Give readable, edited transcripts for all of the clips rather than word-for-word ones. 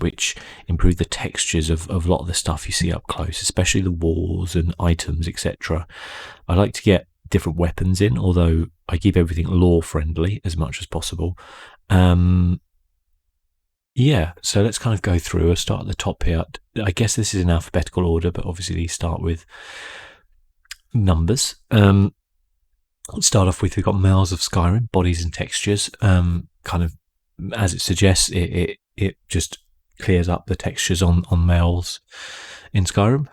which improve the textures of a lot of the stuff you see up close, especially the walls and items, etc. I like to get different weapons in, although I keep everything lore friendly as much as possible. Yeah, so let's kind of go through. I'll start at the top here. I guess this is in alphabetical order, but obviously these start with numbers. Let's start off with, we've got Males of Skyrim, bodies and textures. Kind of, as it suggests, it just clears up the textures on males in Skyrim.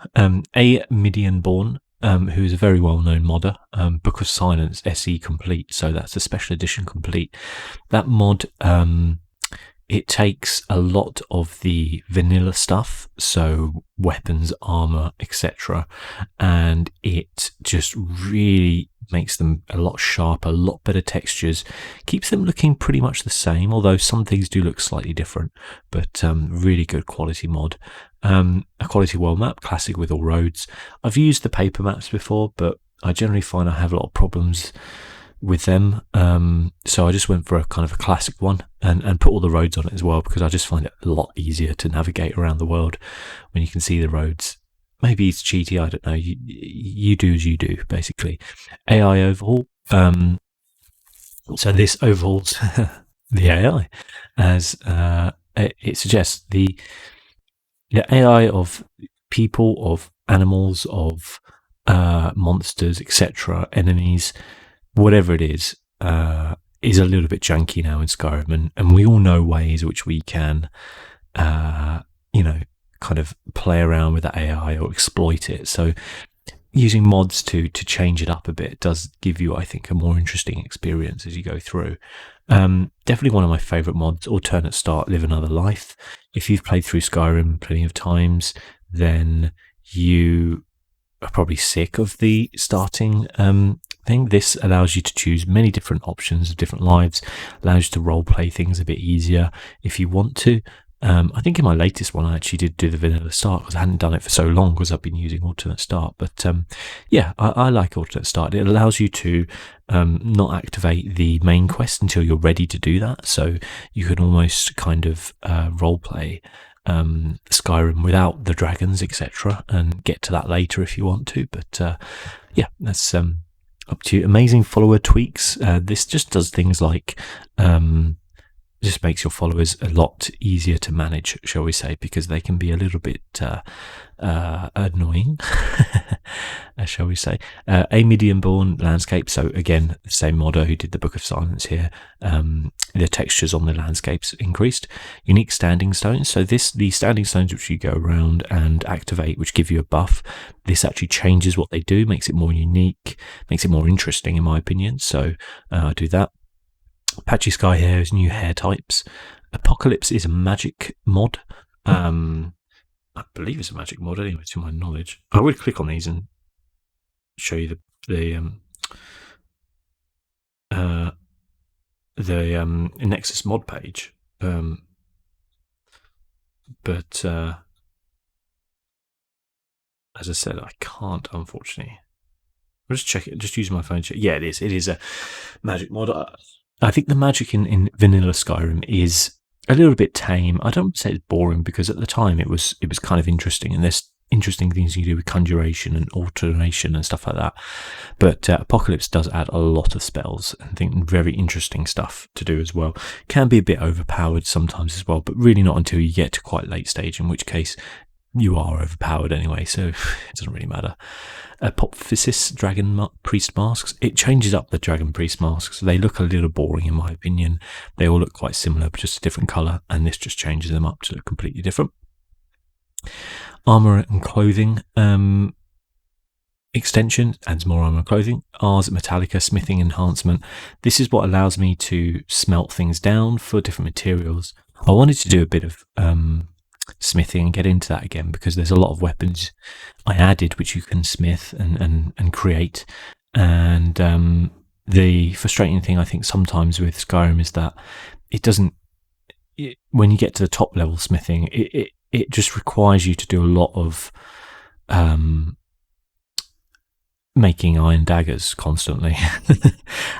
A Midian-born, who is a very well-known modder, Book of Silence SE complete, so that's a special edition complete. That mod, it takes a lot of the vanilla stuff, so weapons, armor, etc., and it just really makes them a lot sharper, a lot better textures, keeps them looking pretty much the same, although some things do look slightly different, but really good quality mod. A quality world map, classic with all roads. I've used the paper maps before, but I generally find I have a lot of problems with them, so I just went for a kind of a classic one and put all the roads on it as well, because I just find it a lot easier to navigate around the world when you can see the roads. Maybe it's cheaty, I don't know. You do as you do, basically. AI overhaul. So this overhauls the AI, as it suggests. The AI of people, of animals, of monsters, etc., enemies, whatever it is a little bit janky now in Skyrim, and we all know ways which we can, kind of play around with the AI or exploit it. So using mods to change it up a bit does give you, I think, a more interesting experience as you go through. Definitely one of my favourite mods, Alternate Start, Live Another Life. If you've played through Skyrim plenty of times, then you are probably sick of the starting thing. This allows you to choose many different options of different lives, allows you to role play things a bit easier if you want to. I think in my latest one I actually did do the vanilla start because I hadn't done it for so long because I've been using alternate start. But I like alternate start. It allows you to not activate the main quest until you're ready to do that, so you can almost kind of role play Skyrim without the dragons, etc., and get to that later if you want to. But that's up to you. Amazing follower tweaks. This just does things like just makes your followers a lot easier to manage, shall we say, because they can be a little bit annoying, shall we say. A Medium-born landscape. So again, the same modder who did the Book of Silence here. The textures on the landscapes increased. Unique standing stones. So the standing stones which you go around and activate, which give you a buff, this actually changes what they do, makes it more unique, makes it more interesting in my opinion. So I do that. Patchy Sky Hair is new hair types. Apocalypse is a magic mod. I believe it's a magic mod anyway, to my knowledge. I would click on these and show you the Nexus mod page. But as I said, I can't, unfortunately. I'll just check it. Just use my phone. Yeah, it is. It is a magic mod. I think the magic in vanilla Skyrim is a little bit tame. I don't say it's boring because at the time it was kind of interesting, and there's interesting things you do with conjuration and alternation and stuff like that. But Apocalypse does add a lot of spells and I think very interesting stuff to do as well. Can be a bit overpowered sometimes as well, but really not until you get to quite late stage, in which case you are overpowered anyway, so it doesn't really matter. Apophysis Dragon Priest masks. It changes up the Dragon Priest masks. They look a little boring in my opinion. They all look quite similar, but just a different colour, and this just changes them up to look completely different. Armour and Clothing extension adds more armour and clothing. Ars Metallica Smithing Enhancement. This is what allows me to smelt things down for different materials. I wanted to do a bit of smithing and get into that again because there's a lot of weapons I added which you can smith and create, and the frustrating thing I think sometimes with Skyrim is that when you get to the top level smithing, it just requires you to do a lot of making iron daggers constantly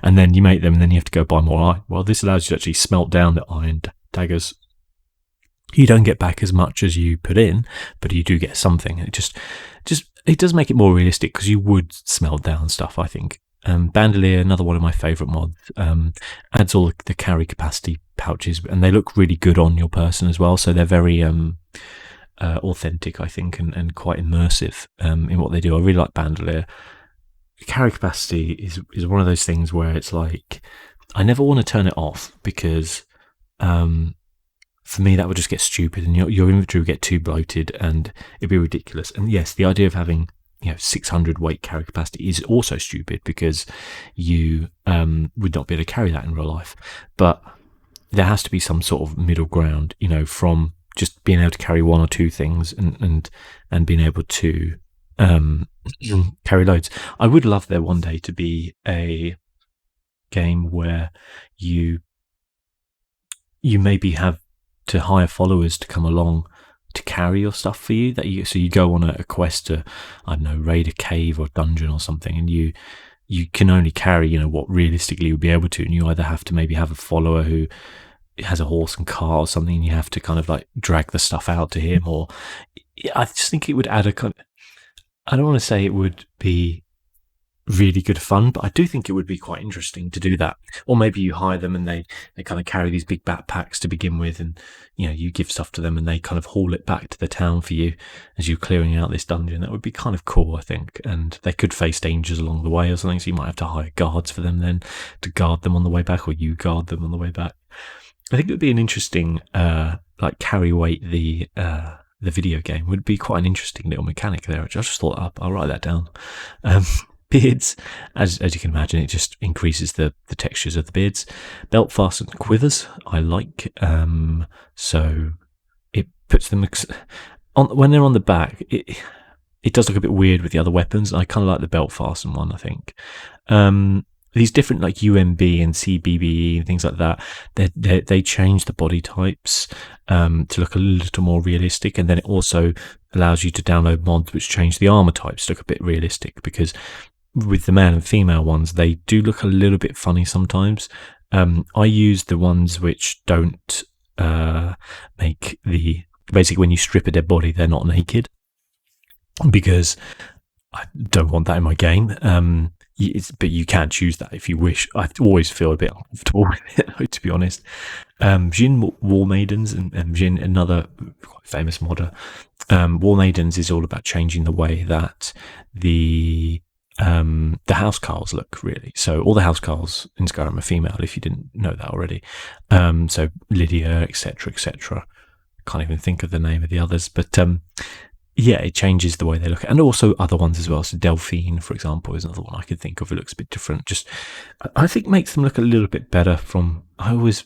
and then you make them and then you have to go buy more iron. Well, this allows you to actually smelt down the iron daggers You don't get back as much as you put in, but you do get something. It just it does make it more realistic, because you would smelt down stuff, I think. Bandolier, another one of my favourite mods, adds all the carry capacity pouches, and they look really good on your person as well. So they're very authentic, I think, and quite immersive in what they do. I really like Bandolier. Carry capacity is one of those things where it's like, I never want to turn it off, because for me that would just get stupid, and your inventory would get too bloated and it'd be ridiculous. And yes, the idea of having 600 weight carry capacity is also stupid, because you would not be able to carry that in real life. But there has to be some sort of middle ground, from just being able to carry one or two things and being able to carry loads. I would love there one day to be a game where you maybe have to hire followers to come along to carry your stuff for you. So you go on a quest to, I don't know, raid a cave or dungeon or something, and you can only carry what realistically you would be able to, and you either have to maybe have a follower who has a horse and cart or something, and you have to kind of like drag the stuff out to him. Or I just think it would add a kind of, I don't want to say it would be really good fun, but I do think it would be quite interesting to do that. Or maybe you hire them and they kind of carry these big backpacks to begin with, and you give stuff to them and they kind of haul it back to the town for you as you're clearing out this dungeon. That would be kind of cool, I think. And they could face dangers along the way or something, so you might have to hire guards for them then to guard them on the way back, or you guard them on the way back. I think it would be an interesting like carry weight the video game would be quite an interesting little mechanic there. I just thought I'll write that down. Beards, as you can imagine, it just increases the textures of the beards. Belt fastened quivers, I like. So it puts them on when they're on the back. It does look a bit weird with the other weapons. I kind of like the belt fastened one, I think. These different like UMB and CBBE and things like that, they change the body types to look a little more realistic, and then it also allows you to download mods which change the armor types to look a bit realistic, because with the male and female ones, they do look a little bit funny sometimes. I use the ones which don't make basically when you strip a dead body, they're not naked, because I don't want that in my game. But you can choose that if you wish. I always feel a bit uncomfortable with it, to be honest. Jin War Maidens and Jin, another quite famous modder. War Maidens is all about changing the way that the housecarls look, really. So all the housecarls in Skyrim are female, if you didn't know that already. So Lydia, etc., etc. Can't even think of the name of the others, but yeah, it changes the way they look, and also other ones as well. So Delphine, for example, is another one I could think of. It looks a bit different. Just, I think, makes them look a little bit better. I always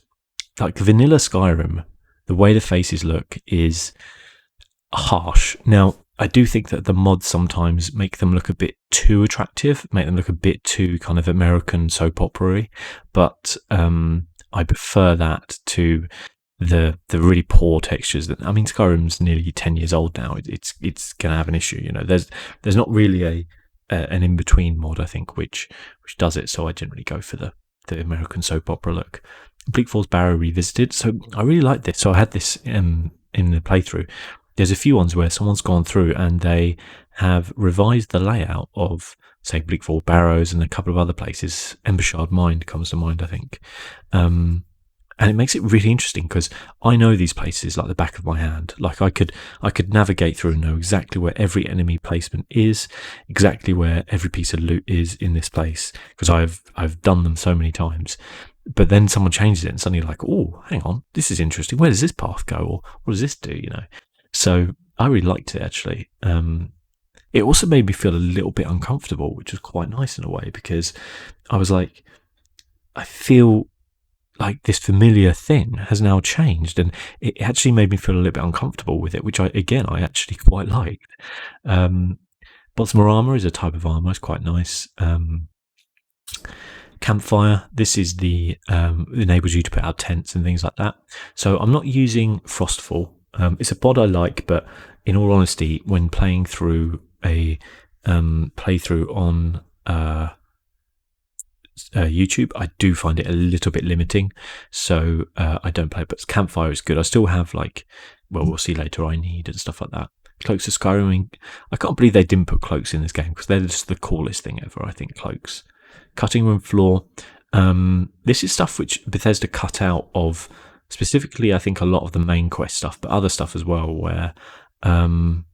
like vanilla Skyrim. The way the faces look is harsh. Now, I do think that the mods sometimes make them look a bit too attractive, make them look a bit too kind of American soap opera-y, but I prefer that to the really poor textures. Skyrim's nearly 10 years old now. It's going to have an issue. There's not really an in between mod, I think, which does it. So I generally go for the American soap opera look. Bleak Falls Barrow Revisited. So I really like this. So I had this in the playthrough. There's a few ones where someone's gone through and they have revised the layout of, say, Bleak Falls Barrows and a couple of other places. Embershard Mine comes to mind, I think. And it makes it really interesting, because I know these places like the back of my hand. Like I could navigate through and know exactly where every enemy placement is, exactly where every piece of loot is in this place, because I've done them so many times. But then someone changes it and suddenly you're like, oh, hang on, this is interesting. Where does this path go? Or what does this do? So I really liked it, actually. It also made me feel a little bit uncomfortable, which was quite nice in a way, because I was like, I feel like this familiar thing has now changed, and it actually made me feel a little bit uncomfortable with it, which I actually quite liked. Bosmer armor is a type of armor. It's quite nice. Campfire, this is the enables you to put out tents and things like that. So I'm not using Frostfall. It's a pod I like, but in all honesty, when playing through a playthrough on YouTube, I do find it a little bit limiting, so I don't play it. But Campfire is good. I still have we'll see later, I need and stuff like that. Cloaks of Skyrim, I can't believe they didn't put cloaks in this game, because they're just the coolest thing ever, I think, cloaks. Cutting room floor, this is stuff which Bethesda cut out of, specifically I think a lot of the main quest stuff, but other stuff as well, where an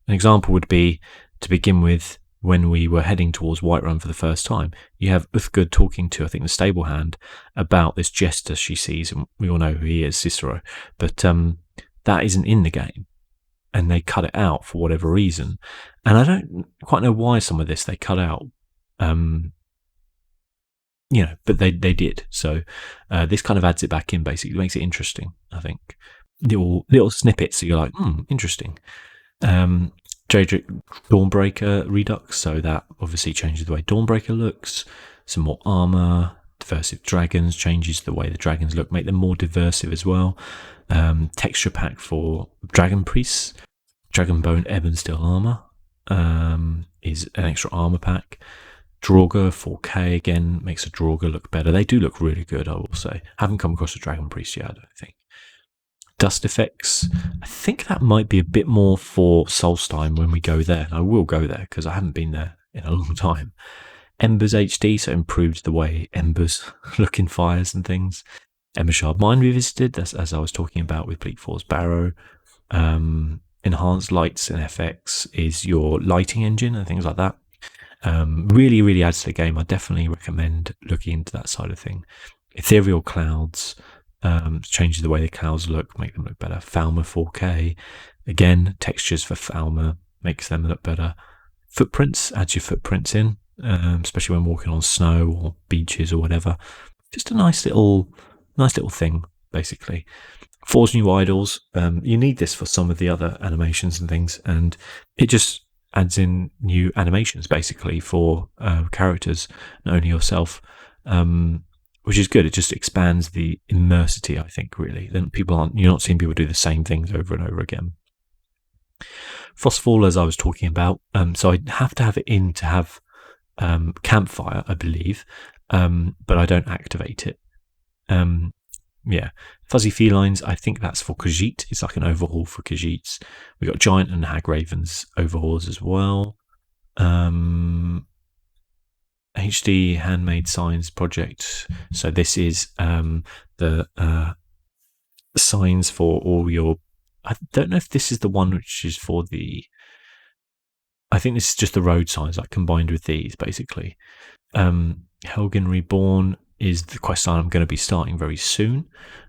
example would be, to begin with, when we were heading towards Whiterun for the first time, you have Uthgerd talking to, I think, the stable hand about this jester she sees, and we all know who he is, Cicero, but that isn't in the game, and they cut it out for whatever reason, and I don't quite know why some of this they cut out, but they did. So this kind of adds it back in, basically makes it interesting, I think. Little snippets that you're like, interesting. Dawnbreaker Redux, so that obviously changes the way Dawnbreaker looks. Some more armor. Diversive dragons changes the way the dragons look, make them more diversive as well. Texture pack for dragon priests. Dragonbone Ebb and Steel armor is an extra armor pack. Draugr 4K again makes a Draugr look better. They do look really good, I will say. Haven't come across a dragon priest yet, I don't think. Dust effects, I think that might be a bit more for Solstheim when we go there. I will go there because I haven't been there in a long time. Embers HD, so improved the way embers look in fires and things. Embershard Mine revisited, as I was talking about with Bleak 4's Barrow. Enhanced lights and FX is your lighting engine and things like that. Really, really adds to the game. I definitely recommend looking into that side of thing. Ethereal Clouds, changes the way the clouds look, make them look better. Falmer 4K, again, textures for Falmer, makes them look better. Footprints, adds your footprints in, especially when walking on snow or beaches or whatever. Just a nice little thing, basically. 4's new idols, you need this for some of the other animations and things, and it just adds in new animations, basically, for characters, not only yourself, which is good. It just expands the immersity, I think, really. Then you're not seeing people do the same things over and over again. Frostfall, as I was talking about, so I have to have it in to have Campfire, I believe, but I don't activate it. Fuzzy Felines, I think that's for Khajiit. It's like an overhaul for Khajiits. We got Giant and Hag Ravens overhauls as well. HD Handmade Signs project. So this is the signs for all your... I don't know if this is the one which is for the... I think this is just the road signs, like combined with these, basically. Helgen Reborn is the quest line I'm going to be starting very soon.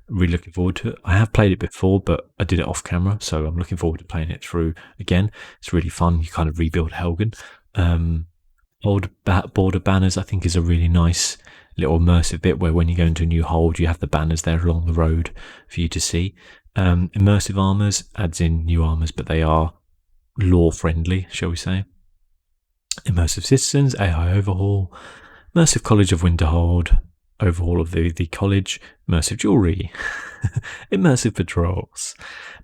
Really looking forward to it. I have played it before, but I did it off camera, so I'm looking forward to playing it through again. It's really fun. You kind of rebuild Helgen. Old border banners, I think, is a really nice little immersive bit where when you go into a new hold, you have the banners there along the road for you to see. Immersive Armors adds in new armors, but they are lore friendly, shall we say. Immersive Citizens, AI Overhaul. Immersive College of Winterhold, overhaul of the college. Immersive Jewelry. Immersive Patrols.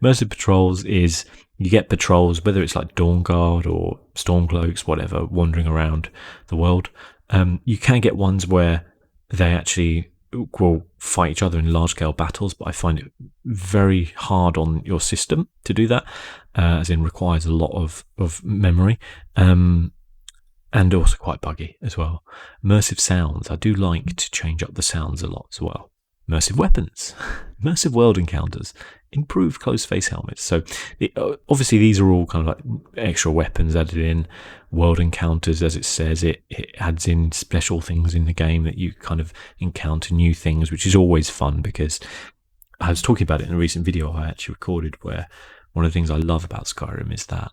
Immersive Patrols is, you get patrols, whether it's like Dawn Guard or Stormcloaks, whatever, wandering around the world. You can get ones where they actually will fight each other in large-scale battles, but I find it very hard on your system to do that, as in requires a lot of memory. And also quite buggy as well. Immersive Sounds. I do like to change up the sounds a lot as well. Immersive Weapons. Immersive World Encounters. Improved closed face helmets. So obviously these are all kind of like extra weapons added in. World Encounters, as it says, it adds in special things in the game that you kind of encounter new things, which is always fun, because I was talking about it in a recent video I actually recorded, where one of the things I love about Skyrim is that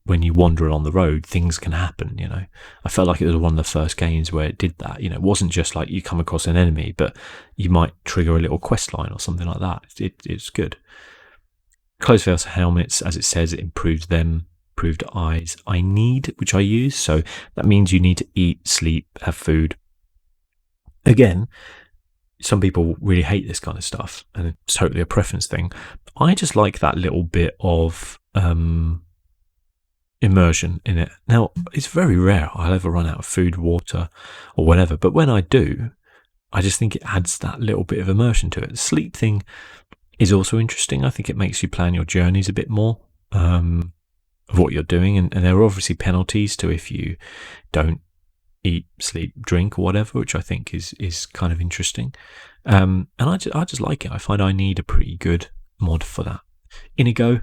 when you wander on the road, things can happen, I felt like it was one of the first games where it did that. It wasn't just like you come across an enemy, but you might trigger a little quest line or something like that. It's good. Closed face helmets, as it says, it improves them, improved eyes. I need, which I use, so that means you need to eat, sleep, have food. Again, some people really hate this kind of stuff, and it's totally a preference thing. I just like that little bit of immersion in it. Now, it's very rare I'll ever run out of food, water, or whatever, but when I do, I just think it adds that little bit of immersion to it. The sleep thing is also interesting. I think it makes you plan your journeys a bit more, of what you're doing, and there are obviously penalties to if you don't eat, sleep, drink, or whatever, which I think is kind of interesting. And I just like it. I find I need a pretty good mod for that. Inigo,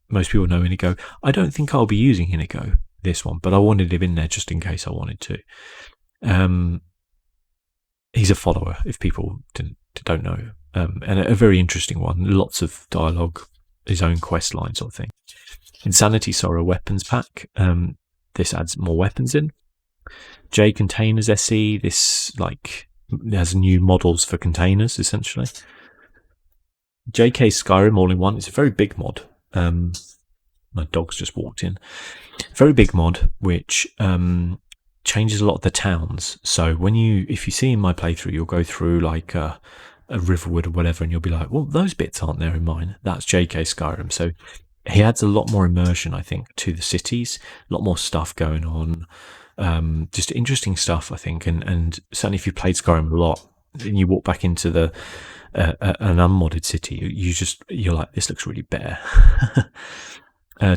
most people know Inigo. I don't think I'll be using Inigo this one, but I wanted him in there just in case I wanted to. He's a follower, if people don't know, and a very interesting one. Lots of dialogue, his own quest line sort of thing. Insanity Sorrow weapons pack. This adds more weapons in. J Containers SE. This has new models for containers essentially. JK Skyrim all in one. It's a very big mod. My dog's just walked in. Very big mod, which changes a lot of the towns. So if you see in my playthrough, you'll go through like a Riverwood or whatever, and you'll be like, well, those bits aren't there in mine. That's JK Skyrim. So he adds a lot more immersion, I think, to the cities. A lot more stuff going on. Just interesting stuff, I think. And certainly if you played Skyrim a lot, and you walk back into an unmodded city, you're like, this looks really bare.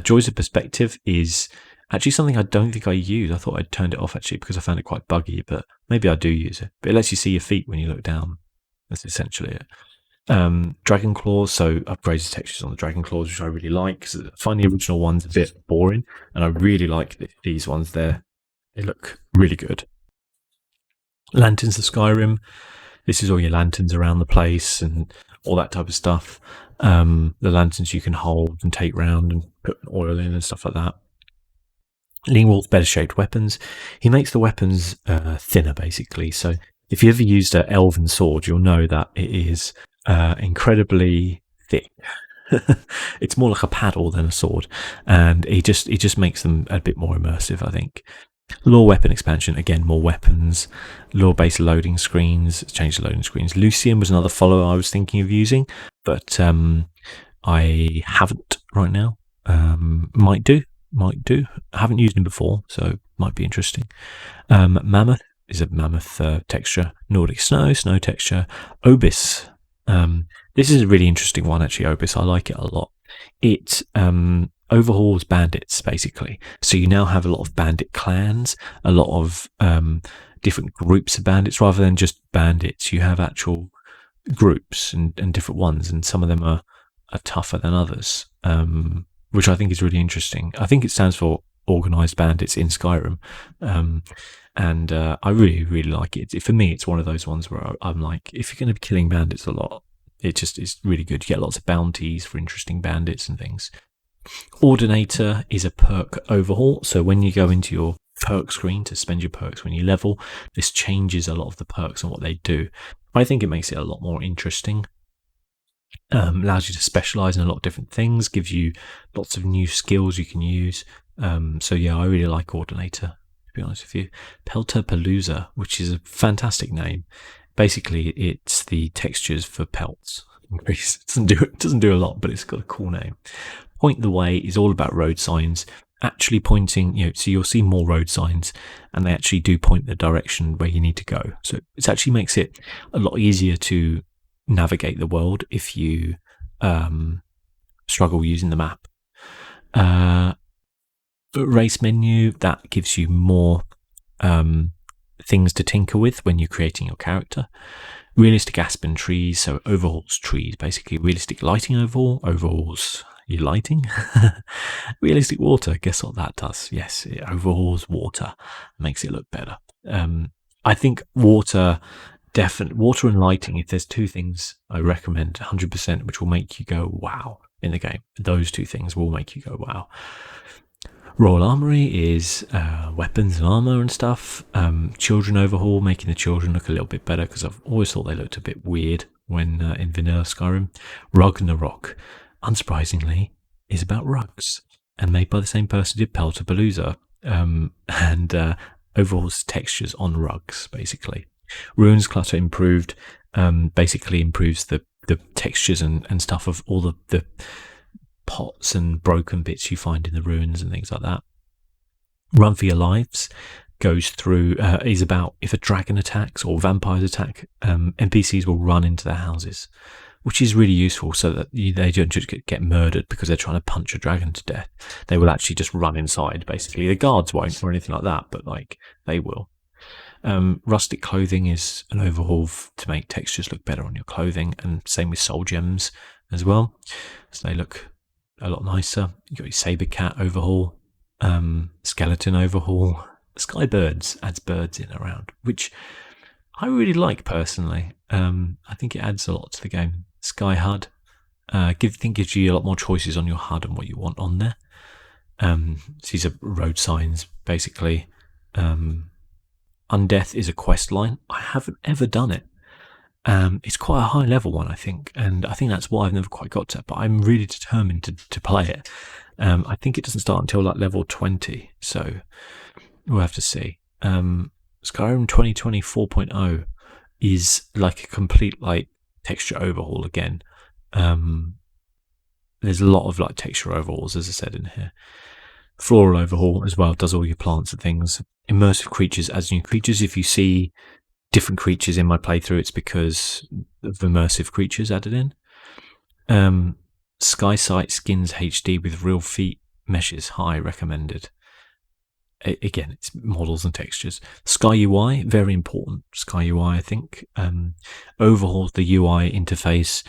Joys of Perspective is actually something I don't think I use. I thought I'd turned it off actually because I found it quite buggy, but maybe I do use it. But it lets you see your feet when you look down. That's essentially it. Dragon Claws, so upgrades the textures on the Dragon Claws, which I really like, because I find the original ones a bit boring, and I really like these ones there. They look really good. Lanterns of Skyrim. This is all your lanterns around the place and all that type of stuff. The lanterns you can hold and take round and put oil in and stuff like that. Lingwall's better shaped weapons. He makes the weapons thinner, basically. So if you ever used an elven sword, you'll know that it is incredibly thick. It's more like a paddle than a sword, and he just makes them a bit more immersive, I think. Lore weapon expansion, again, more weapons. Lore based loading screens, change the loading screens. Lucian was another follower I was thinking of using, but I haven't right now. Might do. I haven't used him before, so might be interesting. Mammoth is a mammoth texture. Nordic snow texture. Obis. This is a really interesting one, actually, Obis. I like it a lot. It overhauls bandits, basically. So you now have a lot of bandit clans, a lot of different groups of bandits. Rather than just bandits, you have actual groups and different ones, and some of them are tougher than others, which I think is really interesting. I think it stands for Organised Bandits in Skyrim, and I really, really like it. For me, it's one of those ones where I'm like, if you're going to be killing bandits a lot, it's really good. You get lots of bounties for interesting bandits and things. Ordinator is a perk overhaul. So when you go into your perk screen to spend your perks when you level, this changes a lot of the perks and what they do. I think it makes it a lot more interesting. Allows you to specialize in a lot of different things, gives you lots of new skills you can use. So yeah, I really like Ordinator, to be honest with you. Peltapalooza, which is a fantastic name. Basically, it's the textures for pelts. It doesn't do a lot, but it's got a cool name. Point the Way is all about road signs, actually pointing, so you'll see more road signs, and they actually do point the direction where you need to go. So it actually makes it a lot easier to navigate the world if you struggle using the map. Race menu, that gives you more things to tinker with when you're creating your character. Realistic Aspen trees, so overhauls trees, basically. Realistic lighting overhauls your lighting. Realistic water, guess what that does? Yes, it overhauls water, makes it look better. I think water and lighting, if there's two things I recommend 100%, which will make you go wow in the game, those two things will make you go wow. Royal Armory is weapons and armor and stuff. Children overhaul, making the children look a little bit better, because I've always thought they looked a bit weird when in vanilla Skyrim. Ragnarok, unsurprisingly, is about rugs, and made by the same person who did Peltapalooza, and overhauls textures on rugs, basically. Ruins Clutter improved, basically improves the textures and stuff of all the pots and broken bits you find in the ruins and things like that. Run for Your Lives goes through, is about if a dragon attacks or vampires attack, NPCs will run into their houses, which is really useful so that they don't just get murdered because they're trying to punch a dragon to death. They will actually just run inside, basically. The guards won't or anything like that, but like they will. Rustic Clothing is an overhaul to make textures look better on your clothing, and same with soul gems as well. So they look a lot nicer. You got your Sabre Cat Overhaul, Skeleton Overhaul. Skybirds adds birds in around, which I really like personally. I think it adds a lot to the game. Sky HUD, gives you a lot more choices on your HUD and what you want on there. These are road signs, basically. Undeath is a quest line. I haven't ever done it. It's quite a high level one, I think, and I think that's why I've never quite got to it, but I'm really determined to play it. I think it doesn't start until like level 20, so we'll have to see. Skyrim 2020 4.0 is like a complete like texture overhaul again. There's a lot of like texture overhauls, as I said in here. Floral overhaul as well, does all your plants and things. Immersive creatures adds new creatures. If you see different creatures in my playthrough, it's because of immersive creatures added in. Sky Sight skins HD with real feet meshes, high recommended. Again, it's models and textures. Sky UI, very important. Sky UI, I think, overhauls the UI interface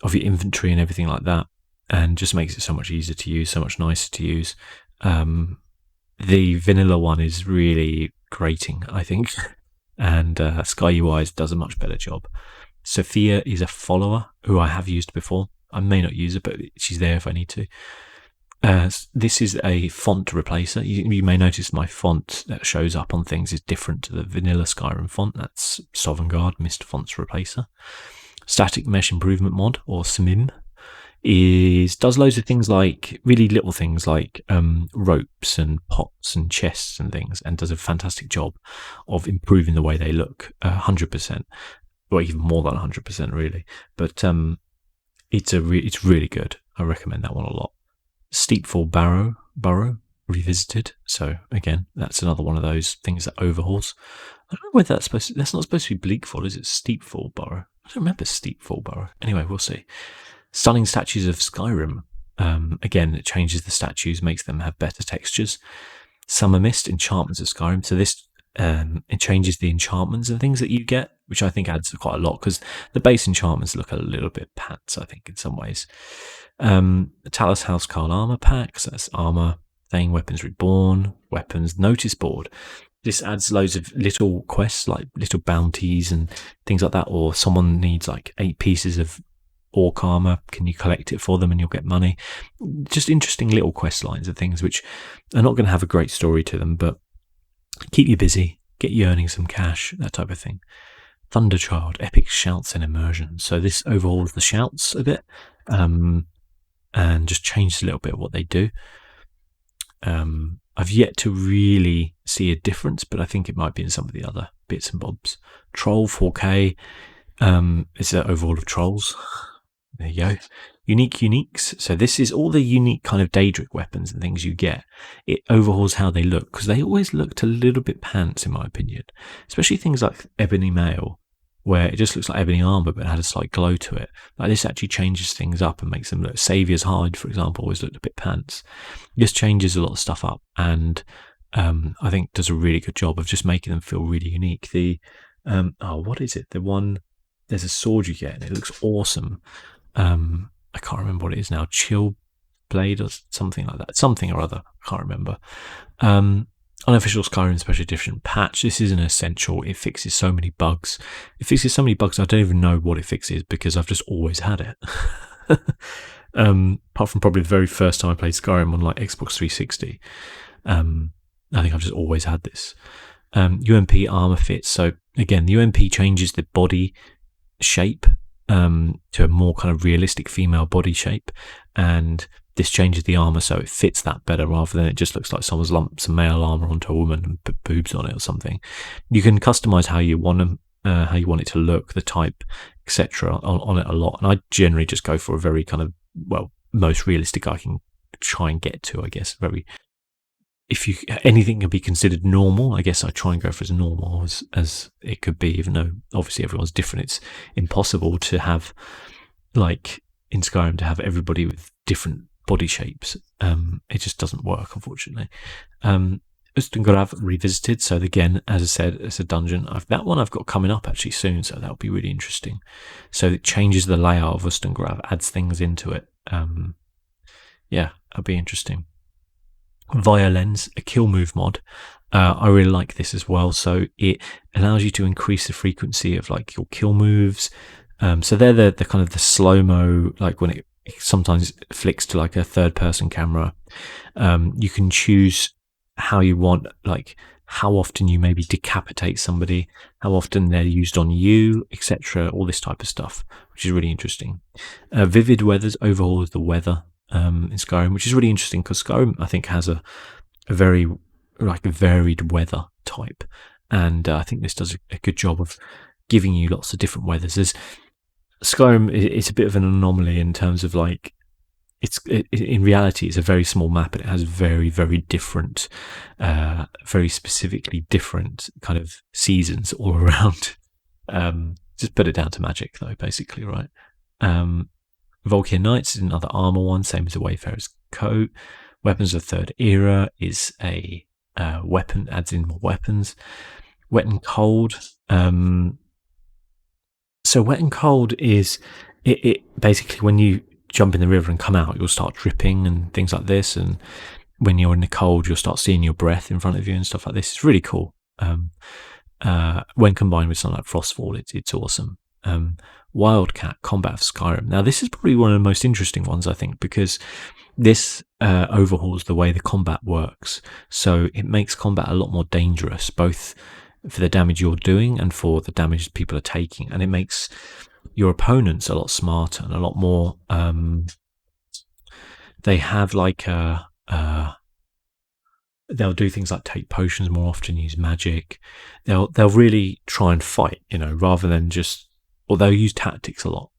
of your inventory and everything like that, and just makes it so much easier to use, so much nicer to use. The vanilla one is really grating, I think, and Sky UI does a much better job. Sophia is a follower who I have used before. I may not use it, but she's there if I need to. This is a font replacer. You may notice my font that shows up on things is different to the vanilla Skyrim font. That's Sovngarde Mist Fonts Replacer. Static Mesh Improvement Mod, or SMIM, does loads of things, like really little things like ropes and pots and chests and things, and does a fantastic job of improving the way they look. 100%, or even more than 100%, really. But it's really good. I recommend that one a lot. Steepfall Barrow revisited. So again, that's another one of those things that overhauls. I don't know whether that's not supposed to be Bleakfall, is it? Steepfall Barrow. I don't remember Steepfall Barrow. Anyway, we'll see. Stunning Statues of Skyrim. Again, it changes the statues, makes them have better textures. Summer Mist, Enchantments of Skyrim. So this it changes the enchantments and things that you get, which I think adds quite a lot, because the base enchantments look a little bit pants, I think, in some ways. Talos Housecarl Armor Pack, so that's armor, Thane Weapons Reborn, weapons, notice board. This adds loads of little quests, like little bounties and things like that, or someone needs like 8 pieces of orc armor, can you collect it for them and you'll get money. Just interesting little quest lines and things which are not going to have a great story to them, but keep you busy, get you earning some cash, that type of thing. Thunderchild, epic shouts and immersion. So this overhauls the shouts a bit, and just changes a little bit of what they do. I've yet to really see a difference, but I think it might be in some of the other bits and bobs. Troll 4K is an overhaul of trolls. There you go. Uniques. So this is all the unique kind of Daedric weapons and things you get. It overhauls how they look, because they always looked a little bit pants, in my opinion. Especially things like Ebony Mail, where it just looks like ebony armor but had a slight glow to it. Like this actually changes things up and makes them look. Saviour's hide, for example, always looked a bit pants. This changes a lot of stuff up, and I think does a really good job of just making them feel really unique. The what is it? The one, there's a sword you get and it looks awesome. I can't remember what it is now. Chill Blade or something like that. Something or other. I can't remember. Unofficial Skyrim Special Edition patch. This is an essential. It fixes so many bugs. I don't even know what it fixes because I've just always had it. Apart from probably the very first time I played Skyrim on like Xbox 360. I think I've just always had this. UMP armor fits. So again, the UMP changes the body shape to a more kind of realistic female body shape, and this changes the armor so it fits that better, rather than it just looks like someone's lumped some male armor onto a woman and put boobs on it or something. You can customize how you want them, how you want it to look, the type, etc. on it a lot, and I generally just go for a very kind of, well, most realistic I can try and get to, I guess. If anything can be considered normal, I guess I try and go for as normal as it could be, even though obviously everyone's different. It's impossible to have, like in Skyrim, to have everybody with different body shapes. It just doesn't work, unfortunately. Ustengrav Revisited. So again, as I said, it's a dungeon. That one I've got coming up actually soon, so that'll be really interesting. So it changes the layout of Ustengrav, adds things into it. Yeah, that'll be interesting. Violence, a kill move mod. I really like this as well. So it allows you to increase the frequency of like your kill moves. So they're the kind of the slow-mo, like when it sometimes flicks to like a third-person camera. You can choose how you want, like how often you maybe decapitate somebody, how often they're used on you, etc. All this type of stuff, which is really interesting. Vivid Weathers overhauls the weather in Skyrim, which is really interesting because Skyrim, I think, has a very like varied weather type, and I think this does a good job of giving you lots of different weathers. Skyrim is a bit of an anomaly in terms of like in reality it's a very small map, and it has very, very different, very specifically different kind of seasons all around. Just put it down to magic though, basically, right? Volcano Knights is another armor one, same as the Wayfarer's coat. Weapons of Third Era is a weapon, adds in more weapons. Wet and Cold. So Wet and Cold is it basically when you jump in the river and come out, you'll start dripping and things like this. And when you're in the cold, you'll start seeing your breath in front of you and stuff like this. It's really cool. When combined with something like Frostfall, it's awesome. Wildcat, Combat of Skyrim. Now, this is probably one of the most interesting ones, I think, because this overhauls the way the combat works. So it makes combat a lot more dangerous, both for the damage you're doing and for the damage people are taking. And it makes your opponents a lot smarter and a lot more... they have like they'll do things like take potions more often, use magic. They'll really try and fight, rather than just... Or they'll use tactics a lot,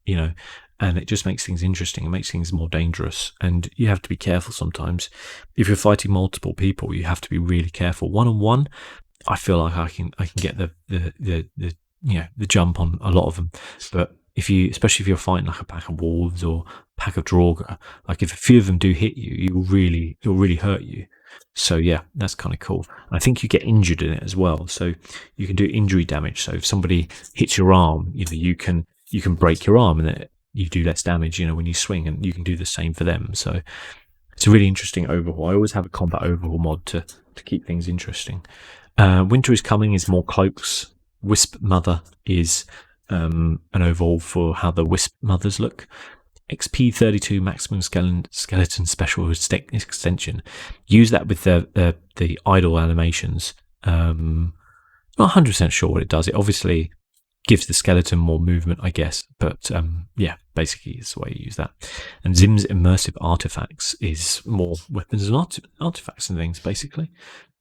and it just makes things interesting. It makes things more dangerous, and you have to be careful sometimes. If you're fighting multiple people, you have to be really careful. One-on-one, I feel like I can get the jump on a lot of them. But especially if you're fighting like a pack of wolves or a pack of Draugr, like if a few of them do hit you, it'll really hurt you. So yeah, that's kind of cool. I think you get injured in it as well, so you can do injury damage. So if somebody hits your arm, you can break your arm, and you do less damage, when you swing, and you can do the same for them. So it's a really interesting overhaul. I always have a combat overhaul mod to keep things interesting. Winter is Coming is more cloaks. Wisp Mother is an overhaul for how the Wisp Mothers look. XP32 maximum skeleton special extension. Use that with the idle animations. Not 100% sure what it does. It obviously gives the skeleton more movement, I guess. But yeah, basically it's the way you use that. And Zim's immersive artifacts is more weapons and artifacts and things, basically.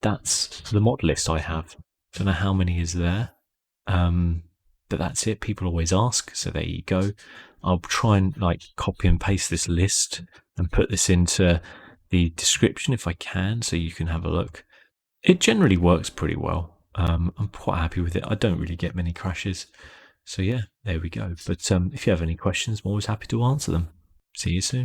That's the mod list I have. Don't know how many is there. But that's it. People always ask, so there you go. I'll try and copy and paste this list and put this into the description if I can, so you can have a look. It generally works pretty well. I'm quite happy with it. I don't really get many crashes. So yeah, there we go. But if you have any questions, I'm always happy to answer them. See you soon.